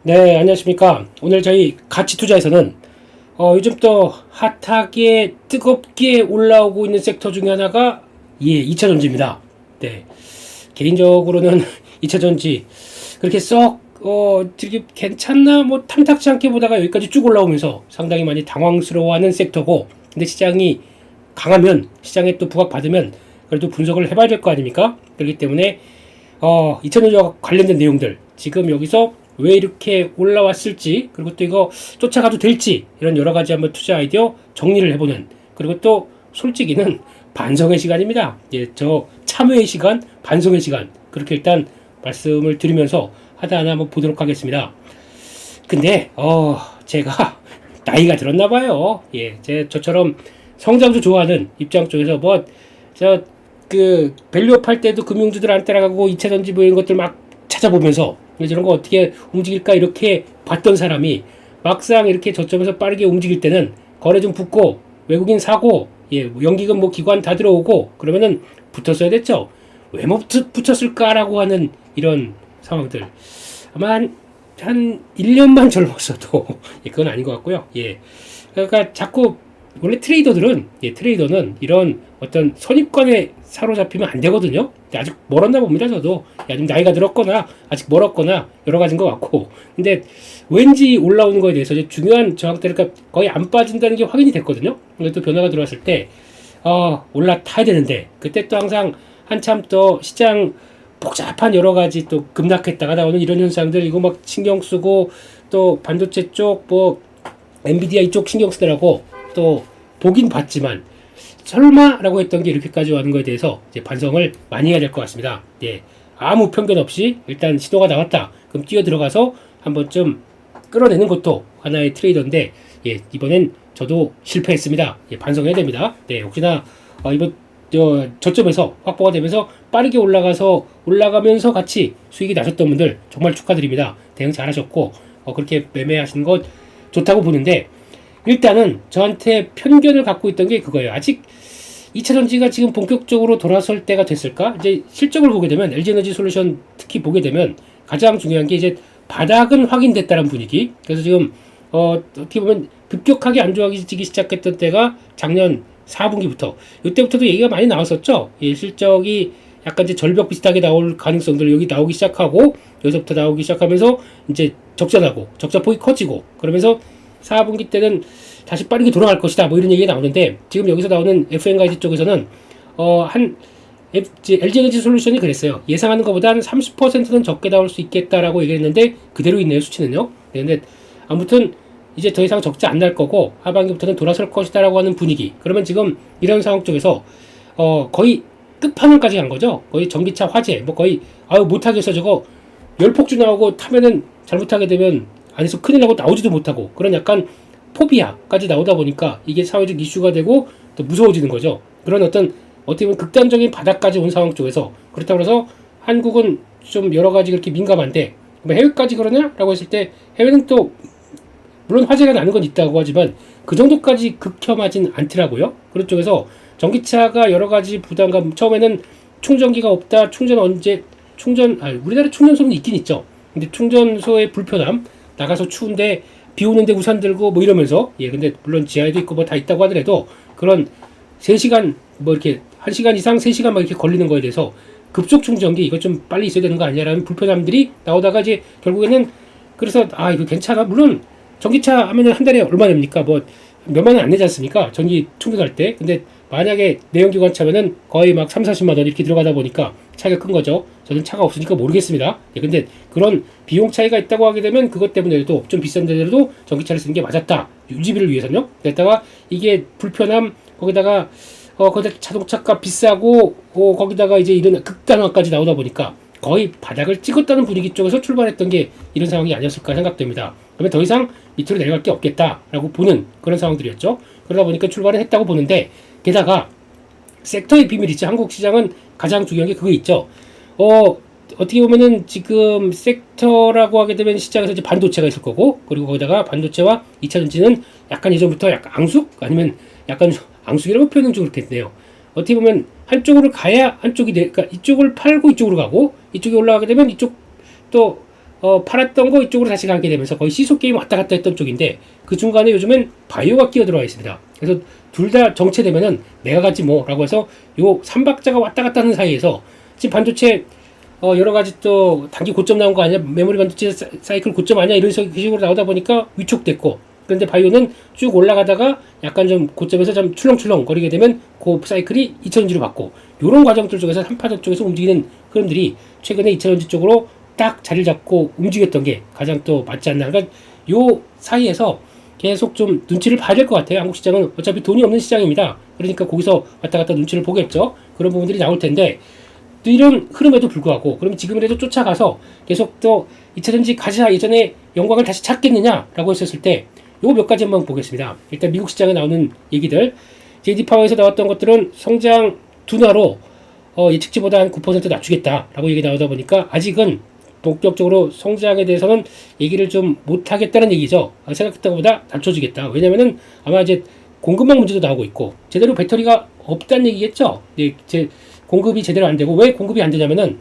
네, 안녕하십니까. 오늘 저희 가치 투자에서는 요즘 또 핫하게 뜨겁게 올라오고 있는 섹터 중에 하나가 2차전지입니다. 네, 개인적으로는 2차전지 그렇게 되게 괜찮나 뭐 탐탁치 않게 보다가 여기까지 쭉 올라오면서 상당히 많이 당황스러워하는 섹터고, 근데 시장이 강하면, 시장에 또 부각받으면 그래도 분석을 해봐야 될 거 아닙니까? 그렇기 때문에 2차전지와 관련된 내용들, 지금 여기서 왜 이렇게 올라왔을지, 그리고 또 이거 쫓아가도 될지, 이런 여러 가지 한번 투자 아이디어 정리를 해보는, 그리고 또 솔직히는 반성의 시간입니다. 예, 저 참여의 시간, 반성의 시간, 그렇게 일단 말씀을 드리면서 하나하나 한번 보도록 하겠습니다. 근데 제가 나이가 들었나 봐요. 예, 저처럼 성장주 좋아하는 입장 쪽에서 밸류업 할 때도 금융주들 안 따라가고 2차전지 뭐 이런 것들 막 찾아보면서 저런 거 어떻게 움직일까 이렇게 봤던 사람이 막상 이렇게 저점에서 빠르게 움직일 때는 거래 좀 붙고 외국인 사고, 뭐 연기금 뭐 기관 다 들어오고 그러면은 붙었어야 됐죠. 왜 못 붙였을까라고 하는 이런 상황들. 아마 한 1년만 젊었어도 그건 아닌 것 같고요. 예. 그러니까 자꾸 원래 트레이더는 이런 어떤 선입관에 사로잡히면 안 되거든요. 아직 멀었나 봅니다. 저도 좀 나이가 들었거나 아직 멀었거나 여러 가지인 것 같고, 근데 왠지 올라오는 거에 대해서 이제 중요한 저항대를 그러니까 거의 안 빠진다는 게 확인이 됐거든요. 근데 또 변화가 들어왔을 때 올라타야 되는데, 그때 또 항상 한참 또 시장 복잡한 여러 가지 또 급락했다가 나오는 이런 현상들, 이거 막 신경 쓰고 또 반도체 쪽 뭐 엔비디아 이쪽 신경 쓰더라고 또 보긴 봤지만 설마라고 했던 게 이렇게까지 와는 거에 대해서 이제 반성을 많이 해야 될 것 같습니다. 예, 아무 편견 없이 일단 시도가 나왔다. 그럼 뛰어 들어가서 한번 좀 끌어내는 것도 하나의 트레이더인데, 이번엔 저도 실패했습니다. 반성해야 됩니다. 네, 혹시나 이번 저점에서 확보가 되면서 빠르게 올라가면서 같이 수익이 나셨던 분들 정말 축하드립니다. 대응 잘하셨고 그렇게 매매하시는 것 좋다고 보는데, 일단은 저한테 편견을 갖고 있던 게 그거예요. 아직 2차전지가 지금 본격적으로 돌아설 때가 됐을까? 이제 실적을 보게 되면 LG에너지 솔루션 특히 보게 되면 가장 중요한 게 이제 바닥은 확인됐다는 분위기. 그래서 지금 어떻게 보면 급격하게 안 좋아지기 시작했던 때가 작년 4분기부터, 이때부터도 얘기가 많이 나왔었죠. 실적이 약간 이제 절벽 비슷하게 나올 가능성들 여기 나오기 시작하고, 여기서부터 나오기 시작하면서 이제 적자 폭이 커지고, 그러면서 4분기 때는 다시 빠르게 돌아갈 것이다 뭐 이런 얘기가 나오는데, 지금 여기서 나오는 FN가이드 쪽에서는 LG에너지 솔루션이 그랬어요. 예상하는 것보다 한 30%는 적게 나올 수 있겠다라고 얘기했는데 그대로 있네요, 수치는요. 근데 아무튼 이제 더 이상 적자 안 날 거고 하반기부터는 돌아설 것이다라고 하는 분위기. 그러면 지금 이런 상황 쪽에서 거의 끝판왕까지 간 거죠. 거의 전기차 화재 뭐 거의 못하겠어, 저거 열폭주 나오고 타면은 잘못하게 되면 안에서 큰일 나고 나오지도 못하고, 그런 약간 포비아까지 나오다 보니까 이게 사회적 이슈가 되고 또 무서워지는 거죠. 그런 어떻게 보면 극단적인 바닥까지 온 상황 쪽에서, 그렇다고 해서 한국은 좀 여러 가지 그렇게 민감한데 뭐 해외까지 그러냐? 라고 했을 때 해외는 또 물론 화재가 나는 건 있다고 하지만 그 정도까지 극혐하진 않더라고요. 그런 쪽에서 전기차가 여러 가지 부담감, 처음에는 충전기가 없다, 우리나라 충전소는 있긴 있죠. 근데 충전소의 불편함, 나가서 추운데 비 오는데 우산 들고 뭐 이러면서, 근데 물론 지하에도 있고 뭐 다 있다고 하더라도 그런 3시간 뭐 이렇게 1시간 이상 3시간 막 이렇게 걸리는 거에 대해서 급속 충전기 이거 좀 빨리 있어야 되는 거 아니냐라는 불편함들이 나오다가 이제 결국에는, 그래서 이거 괜찮아. 물론 전기차 하면은 한 달에 얼마 냅니까? 뭐 몇만 원 안 내지 않습니까? 전기 충전할 때. 근데 만약에 내연기관차면은 거의 막 3, 40만 원 이렇게 들어가다 보니까 차이가 큰 거죠. 저는 차가 없으니까 모르겠습니다. 근데 그런 비용 차이가 있다고 하게 되면 그것 때문에도 좀 비싼데도 전기차를 쓰는 게 맞았다. 유지비를 위해서는요. 그랬다가 이게 불편함, 거기다 자동차가 비싸고 거기다가 이제 이런 극단화까지 나오다 보니까 거의 바닥을 찍었다는 분위기 쪽에서 출발했던 게 이런 상황이 아니었을까 생각됩니다. 그러면 더 이상 밑으로 내려갈 게 없겠다라고 보는 그런 상황들이었죠. 그러다 보니까 출발을 했다고 보는데, 게다가 섹터의 비밀이 있죠. 한국 시장은 가장 중요한 게 그거 있죠. 어떻게 보면은 지금 섹터라고 하게 되면 시장에서 이제 반도체가 있을 거고, 그리고 거기다가 반도체와 2차전지는 약간 예전부터 약간 앙숙? 아니면 약간 앙숙이라고 표현은 좀 그렇겠네요. 어떻게 보면 한쪽으로 가야 한쪽이 그러니까 이쪽을 팔고 이쪽으로 가고, 이쪽이 올라가게 되면 이쪽 또 팔았던 거 이쪽으로 다시 가게 되면서 거의 시소 게임 왔다 갔다 했던 쪽인데 그 중간에 요즘은 바이오가 끼어 들어와 있습니다. 그래서 둘 다 정체되면은 내가 가지 뭐라고 해서 요 3박자가 왔다 갔다 하는 사이에서 지금 반도체 여러 가지 또 단기 고점 나온 거 아니야? 메모리 반도체 사이클 고점 아니야? 이런 식으로 나오다 보니까 위축됐고, 그런데 바이오는 쭉 올라가다가 약간 좀 고점에서 좀 출렁출렁 거리게 되면 그 사이클이 2차전지로 받고, 요런 과정들 쪽에서 한파전 쪽에서 움직이는 흐름들이 최근에 2차전지 쪽으로 딱 자리를 잡고 움직였던 게 가장 또 맞지 않나. 그러니까 요 사이에서 계속 좀 눈치를 봐야 될 것 같아요. 한국 시장은 어차피 돈이 없는 시장입니다. 그러니까 거기서 왔다 갔다 눈치를 보겠죠. 그런 부분들이 나올 텐데, 또 이런 흐름에도 불구하고 그럼 지금이라도 쫓아가서 계속 또 2차전지 가자 예전에 영광을 다시 찾겠느냐라고 했었을 때 요거 몇 가지 한번 보겠습니다. 일단 미국 시장에 나오는 얘기들, JD 파워에서 나왔던 것들은 성장 둔화로 예측치보다 한 9% 낮추겠다라고 얘기 나오다 보니까 아직은 본격적으로 성장에 대해서는 얘기를 좀 못하겠다는 얘기죠. 생각했던 것보다 낮춰지겠다. 왜냐면은 아마 이제 공급망 문제도 나오고 있고 제대로 배터리가 없다는 얘기겠죠. 네, 공급이 제대로 안 되고, 왜 공급이 안 되냐면은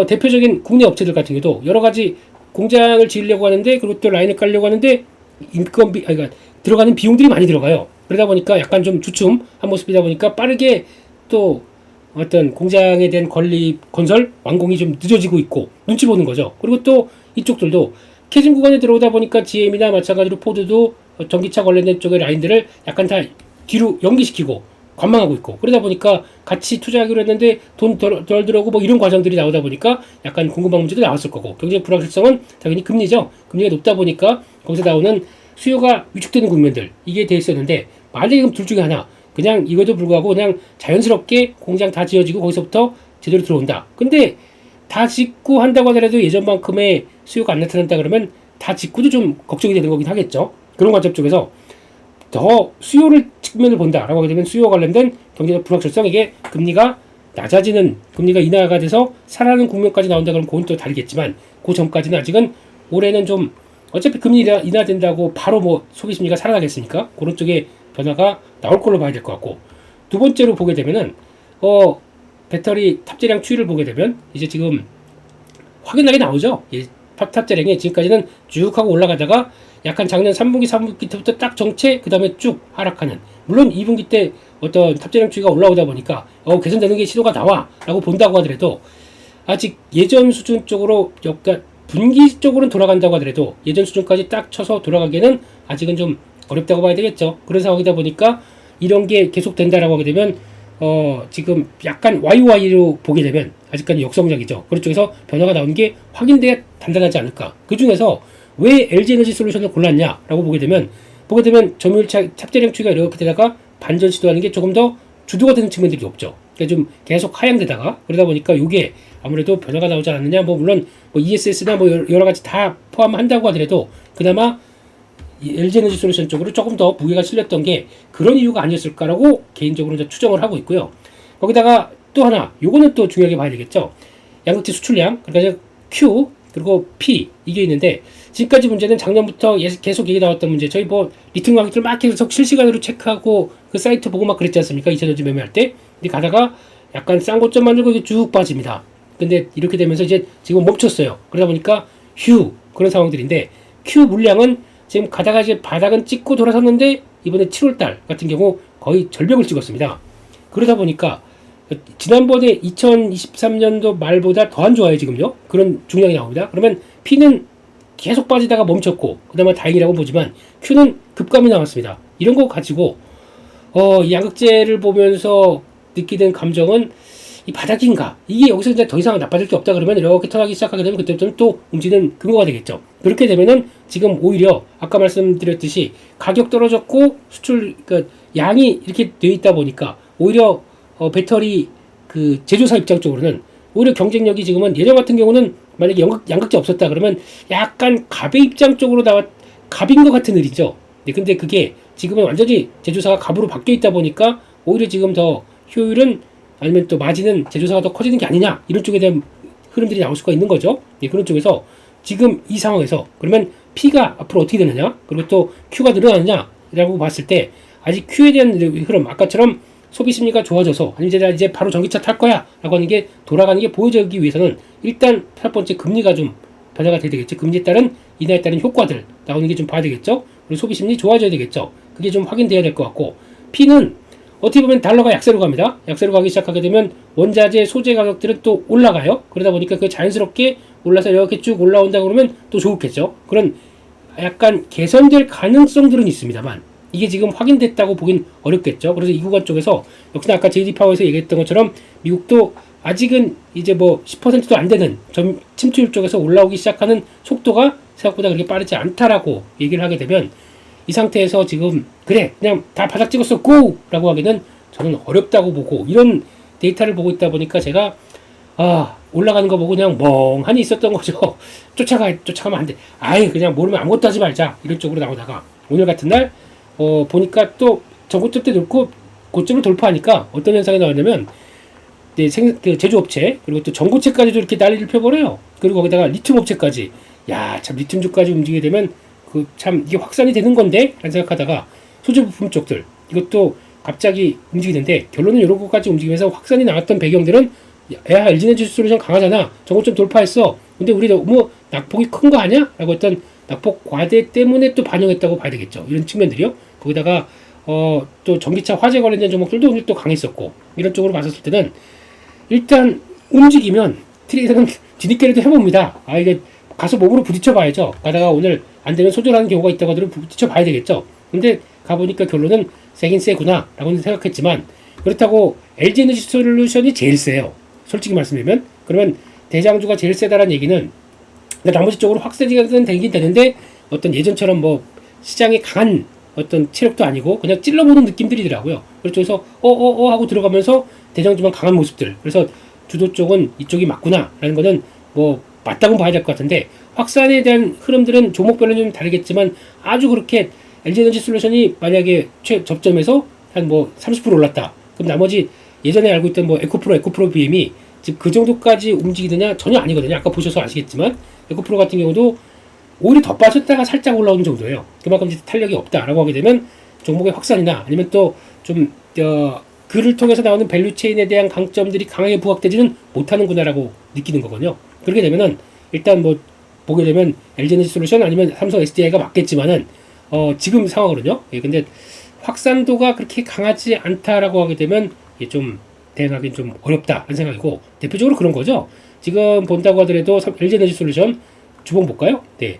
대표적인 국내 업체들 같은 경우도 여러 가지 공장을 지으려고 하는데, 그리고 또 라인을 깔려고 하는데 인건비, 그러니까 들어가는 비용들이 많이 들어가요. 그러다 보니까 약간 좀 주춤한 모습이다 보니까 빠르게 또 어떤 공장에 대한 건립, 건설, 완공이 좀 늦어지고 있고 눈치 보는 거죠. 그리고 또 이쪽들도 캐즘 구간에 들어오다 보니까 GM이나 마찬가지로 포드도 전기차 관련된 쪽의 라인들을 약간 다 뒤로 연기시키고 관망하고 있고, 그러다 보니까 같이 투자하기로 했는데 돈 덜 들어오고 뭐 이런 과정들이 나오다 보니까 약간 공급망 문제도 나왔을 거고, 경제 불확실성은 당연히 금리죠. 금리가 높다 보니까 거기서 나오는 수요가 위축되는 국면들, 이게 돼 있었는데, 만약에 그럼 둘 중에 하나 그냥 이거도 불구하고 그냥 자연스럽게 공장 다 지어지고 거기서부터 제대로 들어온다. 근데 다 짓고 한다고 하더라도 예전만큼의 수요가 안 나타난다 그러면 다 짓고도 좀 걱정이 되는 거긴 하겠죠. 그런 관점 쪽에서 더 수요를 측면을 본다라고 하게 되면 수요 관련된 경제적 불확실성, 이게 금리가 낮아지는, 금리가 인하가 돼서 살아나는 국면까지 나온다 그러면 그건 또 다르겠지만, 그 전까지는 아직은 올해는 좀 어차피 금리 인하된다고 바로 뭐 소비 심리가 살아나겠습니까? 그런 쪽에 변화가 나올 걸로 봐야 될 것 같고, 두 번째로 보게 되면은 배터리 탑재량 추이를 보게 되면 이제 지금 확연하게 나오죠. 탑재량이 지금까지는 쭉 하고 올라가다가 약간 작년 3분기, 4분기 때부터 딱 정체, 그 다음에 쭉 하락하는. 물론 2분기 때 어떤 탑재량 추이가 올라오다 보니까 개선되는 게 시도가 나와 라고 본다고 하더라도 아직 예전 수준 쪽으로 분기적으로는 돌아간다고 하더라도 예전 수준까지 딱 쳐서 돌아가기에는 아직은 좀 어렵다고 봐야 되겠죠. 그런 상황이다 보니까 이런 게 계속 된다라고 하게 되면 지금 약간 YY로 보게 되면 아직까지 역성장이죠. 그런 쪽에서 변화가 나온 게 확인돼야 단단하지 않을까. 그 중에서 왜 LG에너지 솔루션을 골랐냐라고 보게 되면 점유율 탑재량 추이가 이렇게 되다가 반전 시도하는 게 조금 더 주도가 되는 측면들이 없죠. 그러니까 좀 계속 하향되다가 그러다 보니까 이게 아무래도 변화가 나오지 않느냐. 물론 ESS나 여러 가지 다 포함한다고 하더라도 그나마 LG에너지 솔루션 쪽으로 조금 더 무게가 실렸던 게 그런 이유가 아니었을까라고 개인적으로 이제 추정을 하고 있고요. 거기다가 또 하나, 요거는 또 중요하게 봐야 되겠죠. 양극재 수출량, 그러니까 Q 그리고 P, 이게 있는데, 지금까지 문제는 작년부터 계속 얘기 나왔던 문제, 저희 리튬 가격들 막 계속 실시간으로 체크하고 그 사이트 보고 막 그랬지 않습니까? 2차전지 매매할 때. 근데 가다가 약간 싼 고점 만들고 이게 쭉 빠집니다. 근데 이렇게 되면서 이제 지금 멈췄어요. 그러다 보니까 그런 상황들인데, Q 물량은 지금 가다가 이제 바닥은 찍고 돌아섰는데 이번에 7월달 같은 경우 거의 절벽을 찍었습니다. 그러다 보니까 지난번에 2023년도 말보다 더 안 좋아요 지금요. 그런 중량이 나옵니다. 그러면 P는 계속 빠지다가 멈췄고 그나마 다행이라고 보지만 Q는 급감이 나왔습니다. 이런 거 가지고 이 양극재를 보면서 느끼는 감정은 이 바닥인가? 이게 여기서 이제 더 이상 나빠질 게 없다 그러면 이렇게 턴하기 시작하게 되면 그때부터는 또 움직이는 근거가 되겠죠. 그렇게 되면은 지금 오히려 아까 말씀드렸듯이 가격 떨어졌고 수출, 그러니까 양이 이렇게 되어 있다 보니까 오히려 배터리 그 제조사 입장 쪽으로는 오히려 경쟁력이 지금은 예전 같은 경우는 만약에 양극재 없었다 그러면 약간 갑의 입장 쪽으로 갑인 것 같은 일이죠. 네, 근데 그게 지금은 완전히 제조사가 갑으로 바뀌어 있다 보니까 오히려 지금 더 효율은, 아니면 또 마진은 제조사가 더 커지는 게 아니냐, 이런 쪽에 대한 흐름들이 나올 수가 있는 거죠. 네, 그런 쪽에서 지금 이 상황에서 그러면 P가 앞으로 어떻게 되느냐, 그리고 또 Q가 늘어나느냐라고 봤을 때 아직 Q에 대한 흐름, 아까처럼 소비 심리가 좋아져서 아니면 이제 바로 전기차 탈 거야 라고 하는 게 돌아가는 게 보여지기 위해서는 일단 첫 번째 금리가 좀 변화가 돼야 되겠죠. 금리에 따른 인하에 따른 효과들 나오는 게 좀 봐야 되겠죠. 그리고 소비 심리 좋아져야 되겠죠. 그게 좀 확인돼야 될 것 같고, P는 어떻게 보면 달러가 약세로 갑니다. 약세로 가기 시작하게 되면 원자재, 소재 가격들은 또 올라가요. 그러다 보니까 그 자연스럽게 올라서 이렇게 쭉 올라온다 그러면 또 좋겠죠. 그런 약간 개선될 가능성들은 있습니다만 이게 지금 확인됐다고 보긴 어렵겠죠. 그래서 이 구간 쪽에서 역시나 아까 JD 파워에서 얘기했던 것처럼 미국도 아직은 이제 뭐 10%도 안 되는 침투율 쪽에서 올라오기 시작하는 속도가 생각보다 그렇게 빠르지 않다라고 얘기를 하게 되면 이 상태에서 지금 그래 그냥 다 바닥 찍었어 고! 라고 하기는 저는 어렵다고 보고, 이런 데이터를 보고 있다 보니까 제가 올라가는 거 보고 그냥 멍하니 있었던 거죠. 쫓아가면 안 돼. 아예 그냥 모르면 아무것도 하지 말자. 이런 쪽으로 나오다가 오늘 같은 날 보니까 또 전고점 때 놓고 고점을 돌파하니까 어떤 현상이 나왔냐면 그 제조업체 그리고 또 전고체까지도 이렇게 난리를 펴버려요. 그리고 거기다가 리튬 업체까지, 야 참 리튬주까지 움직이게 되면 그 참 이게 확산이 되는 건데 라는 생각하다가 소재 부품 쪽들 이것도 갑자기 움직이는데, 결론은 이런 것까지 움직이면서 확산이 나왔던 배경들은 야 LG에너지 솔루션 강하잖아, 저거좀 돌파했어, 근데 우리 너무 낙폭이 큰 거 아니야? 라고 했던 낙폭 과대 때문에 또 반영했다고 봐야 되겠죠. 이런 측면들이요. 거기다가 또 전기차 화재 관련된 종목들도 오늘 또 강했었고, 이런 쪽으로 봤었을 때는 일단 움직이면 트레이더는 뒤늦게라도 해봅니다. 이게 가서 몸으로 부딪혀 봐야죠. 가다가 오늘 안 되면 소절하는 경우가 있다고 하더라도 부딪혀 봐야 되겠죠. 근데 가보니까 결론은 세긴 세구나 라고 생각했지만, 그렇다고 LG에너지 솔루션이 제일 세요. 솔직히 말씀드리면. 그러면 대장주가 제일 세다라는 얘기는 나머지 쪽으로 확대는 되긴 되는데 어떤 예전처럼 뭐 시장에 강한 어떤 체력도 아니고 그냥 찔러보는 느낌들이더라고요. 그래서 하고 들어가면서 대장주만 강한 모습들. 그래서 주도 쪽은 이쪽이 맞구나 라는 거는 뭐 맞다고 봐야 될 것 같은데, 확산에 대한 흐름들은 종목별로 좀 다르겠지만 아주 그렇게 LG에너지 솔루션이 만약에 접점에서 한 뭐 30% 올랐다. 그럼 나머지 예전에 알고 있던 뭐 에코프로 BM이 지금 그 정도까지 움직이느냐? 전혀 아니거든요. 아까 보셔서 아시겠지만 에코프로 같은 경우도 오히려 더 빠졌다가 살짝 올라오는 정도예요. 그만큼 이제 탄력이 없다라고 하게 되면 종목의 확산이나 아니면 또 좀 그를 통해서 나오는 밸류체인에 대한 강점들이 강하게 부각되지는 못하는구나라고 느끼는 거거든요. 그렇게 되면은 일단 뭐 보게 되면 LG에너지 솔루션 아니면 삼성 SDI가 맞겠지만은 지금 상황으로는요. 근데 확산도가 그렇게 강하지 않다라고 하게 되면 좀 대응하기는 좀 어렵다는 생각이고, 대표적으로 그런 거죠. 지금 본다고 하더라도 LG에너지 솔루션 주봉 볼까요? 네,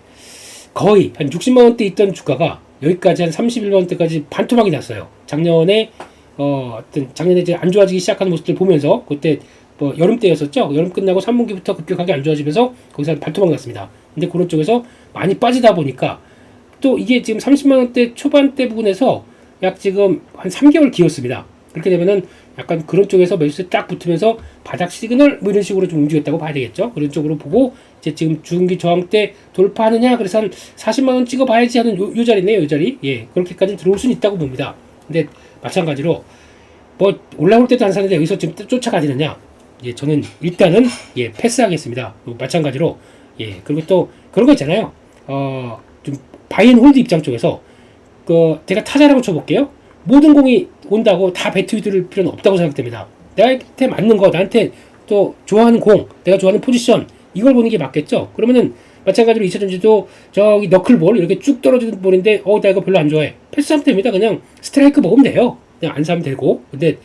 거의 한 60만 원대 있던 주가가 여기까지 한 31만 원대까지 반토막이 났어요. 작년에 작년에 이제 안 좋아지기 시작하는 모습들 보면서, 그때 뭐 여름 때였었죠. 여름 끝나고 3분기부터 급격하게 안 좋아지면서 거기서 반토막 났습니다. 근데 그런 쪽에서 많이 빠지다 보니까 또 이게 지금 30만 원대 초반대 부분에서 약 지금 한 3개월 기었습니다. 그렇게 되면은 약간 그런 쪽에서 매수세 딱 붙으면서 바닥 시그널 뭐 이런 식으로 좀 움직였다고 봐야 되겠죠. 그런 쪽으로 보고 이제 지금 중기 저항 때 돌파하느냐, 그래서 한 40만 원 찍어봐야지 하는 요 자리네요. 요 자리. 예, 그렇게까지 들어올 수는 있다고 봅니다. 근데 마찬가지로 뭐 올라올 때도 안 사는데 여기서 지금 쫓아가지느냐? 예, 저는 일단은 패스하겠습니다. 마찬가지로 그리고 또 그런 거 있잖아요. 좀 바이앤홀드 입장 쪽에서 제가 타자라고 쳐볼게요. 모든 공이 온다고 다 배트 휘두를 필요는 없다고 생각됩니다. 나한테 맞는 거, 나한테 또 좋아하는 공, 내가 좋아하는 포지션, 이걸 보는 게 맞겠죠. 그러면은 마찬가지로 2차전지도 저기 너클볼 이렇게 쭉 떨어지는 볼인데 나 이거 별로 안 좋아해. 패스하면 됩니다. 그냥 스트라이크 먹으면 돼요. 그냥 안 사면 되고. 근데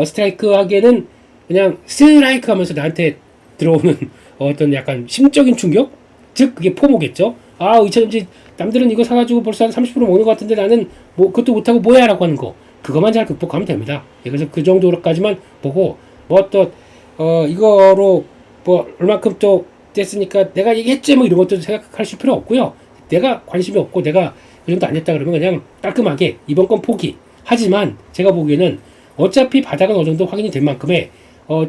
스트라이크 하기에는 그냥 스트라이크 하면서 나한테 들어오는 어떤 약간 심적인 충격? 즉 그게 포모겠죠. 2차전지 남들은 이거 사가지고 벌써 한 30% 먹는 것 같은데 나는 뭐 그것도 못하고 뭐야 라고 하는 거, 그것만 잘 극복하면 됩니다. 그래서 그 정도까지만 보고 뭐 또 이거로 뭐 얼마큼 또 됐으니까 내가 얘기했지 뭐 이런 것도 생각하실 필요 없고요. 내가 관심이 없고 내가 그 정도 안 했다 그러면 그냥 깔끔하게 이번 건 포기. 하지만 제가 보기에는 어차피 바닥은 어느 정도 확인이 된 만큼에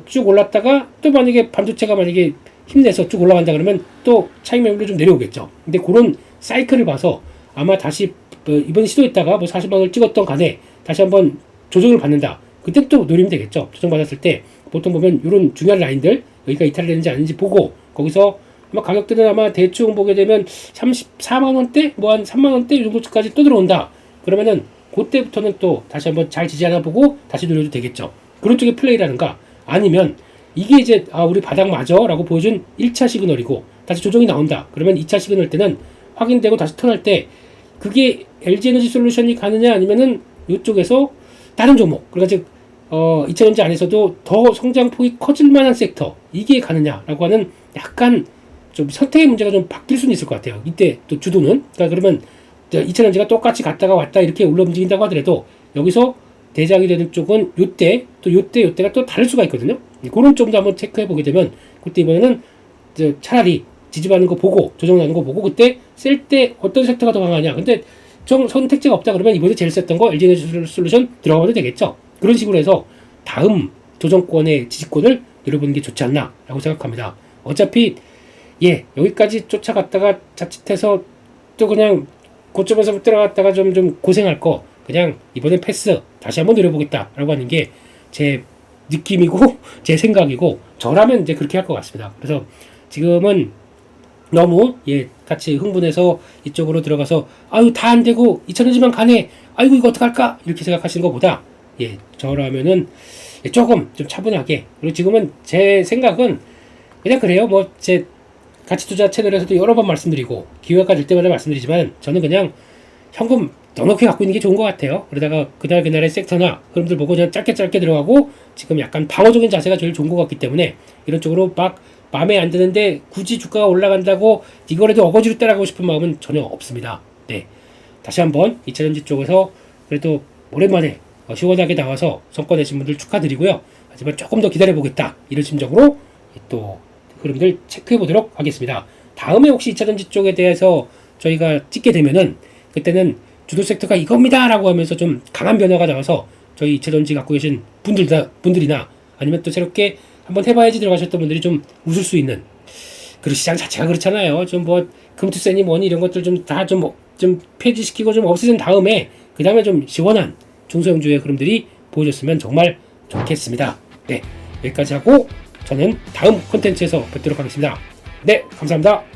쭉 올랐다가 또 만약에 반도체가 만약에 힘내서 쭉 올라간다 그러면 또 차익 매물로 좀 내려오겠죠. 근데 그런 사이클을 봐서 아마 다시 이번 시도했다가 뭐 40만 원을 찍었던 간에 다시 한번 조정을 받는다. 그때 또 노리면 되겠죠. 조정받았을 때 보통 보면 이런 중요한 라인들 여기가 이탈이 되는지 아닌지 보고 거기서 아마 가격들은 아마 대충 보게 되면 34만 원대 뭐 한 3만 원대 이 정도까지 또 들어온다. 그러면은 그때부터는 또 다시 한번 잘 지지하나 보고 다시 노려도 되겠죠. 그런 쪽의 플레이라든가 아니면 이게 이제 우리 바닥 맞아 라고 보여준 1차 시그널이고 다시 조정이 나온다. 그러면 2차 시그널 때는 확인되고 다시 턴할 때 그게 LG에너지 솔루션이 가느냐 아니면은 이쪽에서 다른 종목, 그러니까 즉 2차전지 안에서도 더 성장폭이 커질 만한 섹터 이게 가느냐라고 하는 약간 좀 선택의 문제가 좀 바뀔 수는 있을 것 같아요. 이때 또 주도는 그러니까 그러면 2차전지가 똑같이 갔다가 왔다 이렇게 올라 움직인다고 하더라도 여기서 대장이 되는 쪽은 요때 또 요때가 또 다를 수가 있거든요. 그런 점도 한번 체크해 보게 되면 그때 이번에는 차라리 지지받는 거 보고 조정 나는 거 보고 그때 셀 때 어떤 섹터가 더 강하냐. 근데 선택지가 없다 그러면 이번에 제일 셌던 거 LG에너지 솔루션 들어가도 되겠죠. 그런 식으로 해서 다음 조정권의 지지권을 노려보는 게 좋지 않나 라고 생각합니다. 어차피 여기까지 쫓아갔다가 자칫해서 또 그냥 고점에서 들어갔다가 좀 고생할 거 그냥 이번엔 패스 다시 한번 노려보겠다 라고 하는 게 제 느낌이고 제 생각이고 저라면 이제 그렇게 할 것 같습니다. 그래서 지금은 너무 같이 흥분해서 이쪽으로 들어가서 아유 다 안되고 2차전지만 가네 아이고 이거 어떡할까 이렇게 생각하시는 것보다 저라면은 조금 좀 차분하게, 그리고 지금은 제 생각은 그냥 그래요. 뭐 제 가치투자 채널에서도 여러 번 말씀드리고 기회가 될 때마다 말씀드리지만 저는 그냥 현금 넉넉히 갖고 있는 게 좋은 것 같아요. 그러다가 그날의 섹터나 흐름들 보고 그냥 짧게 들어가고 지금 약간 방어적인 자세가 제일 좋은 것 같기 때문에 이런 쪽으로 막 마음에 안 드는데 굳이 주가가 올라간다고 이거라도 어거지로 따라가고 싶은 마음은 전혀 없습니다. 다시 한번 2차전지 쪽에서 그래도 오랜만에 시원하게 나와서 성과 내신 분들 축하드리고요. 하지만 조금 더 기다려보겠다 이런 심정으로 또 흐름들 체크해 보도록 하겠습니다. 다음에 혹시 2차전지 쪽에 대해서 저희가 찍게 되면은 그때는 주도 섹터가 이겁니다 라고 하면서 좀 강한 변화가 나와서 저희 2차전지 갖고 계신 분들이나 아니면 또 새롭게 한번 해봐야지 들어가셨던 분들이 좀 웃을 수 있는 그런 시장 자체가 그렇잖아요. 좀 뭐 금투세니 뭐니 이런 것들 좀 다 좀 폐지시키고 좀 없애진 다음에 그 다음에 좀 시원한 중소형주의 흐름들이 보여줬으면 정말 좋겠습니다. 여기까지 하고 저는 다음 콘텐츠에서 뵙도록 하겠습니다. 감사합니다.